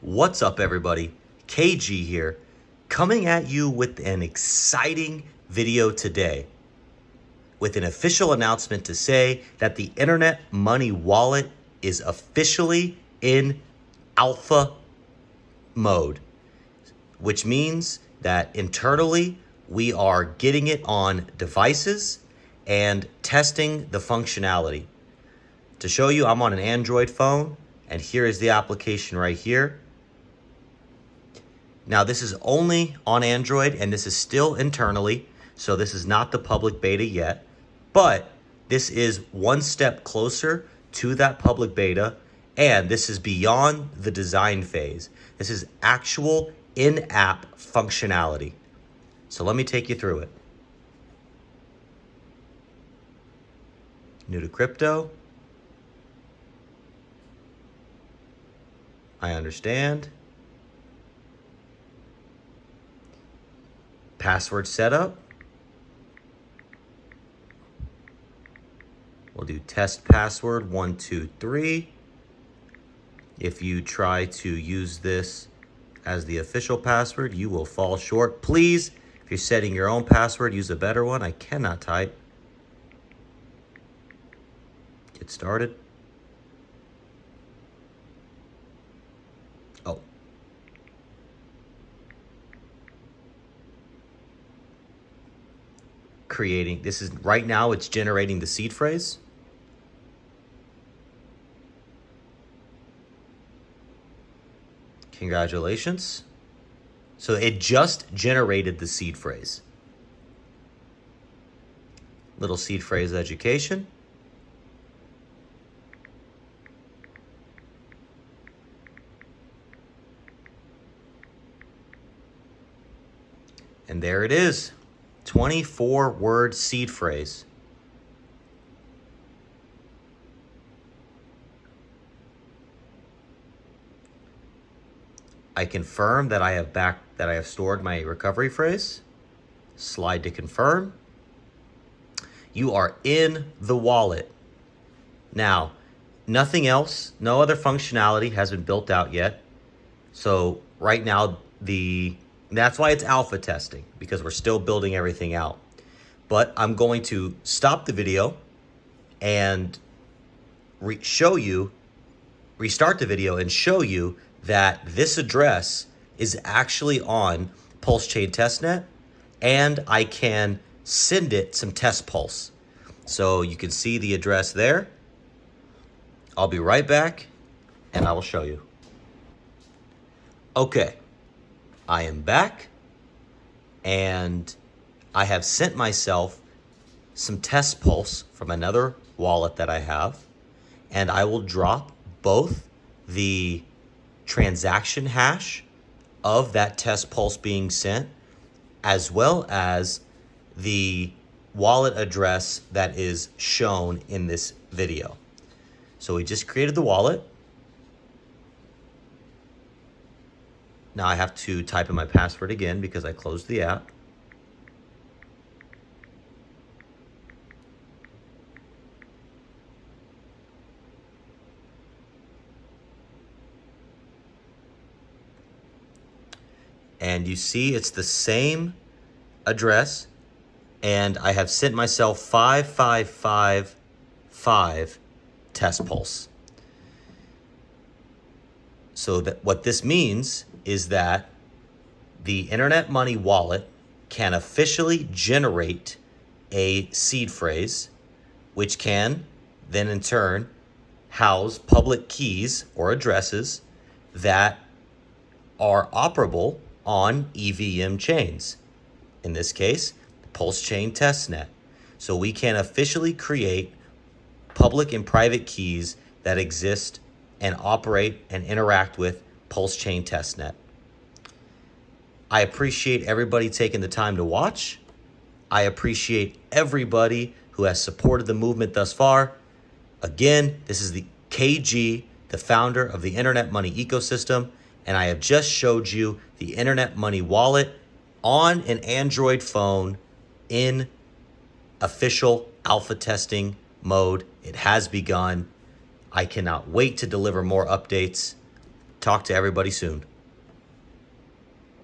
What's up, everybody? KG here, coming at you with an exciting video today with an official announcement to say that the Internet Money Wallet is officially in alpha mode, which means that internally we are getting it on devices and testing the functionality. To show you, I'm on an Android phone, and here is the application right here. Now, this is only on Android, and this is still internally, so this is not the public beta yet, but this is one step closer to that public beta, and this is beyond the design phase. This is actual in-app functionality. So let me take you through it. New to crypto. I understand. Password setup. We'll do test password 123. If you try to use this as the official password, you will fall short. Please, if you're setting your own password, use a better one. I cannot type. Get started. Oh. Creating, this is right now, it's generating the seed phrase. Congratulations. So it just generated the seed phrase. Little seed phrase education. And there it is. 24-word seed phrase. I confirm that I have stored my recovery phrase. Slide to confirm. You are in the wallet. Now, nothing else, no other functionality has been built out yet. So right now, that's why it's alpha testing, because we're still building everything out. But I'm going to stop the video and restart the video and show you that this address is actually on PulseChain Testnet, and I can send it some test pulse. So you can see the address there. I'll be right back and I will show you. Okay, I am back and I have sent myself some test pulse from another wallet that I have, and I will drop both the transaction hash of that test pulse being sent, as well as the wallet address that is shown in this video. So we just created the wallet. Now I have to type in my password again because I closed the app. And you see it's the same address, and I have sent myself 5555 test pulse. So that what this means is that the Internet Money Wallet can officially generate a seed phrase, which can then in turn house public keys or addresses that are operable on EVM chains. In this case, PulseChain Testnet. So we can officially create public and private keys that exist and operate and interact with PulseChain Testnet. I appreciate everybody taking the time to watch. I appreciate everybody who has supported the movement thus far. Again, this is the KG, the founder of the Internet Money ecosystem, and I have just showed you the Internet Money Wallet on an Android phone in official alpha testing mode. It has begun. I cannot wait to deliver more updates. Talk to everybody soon.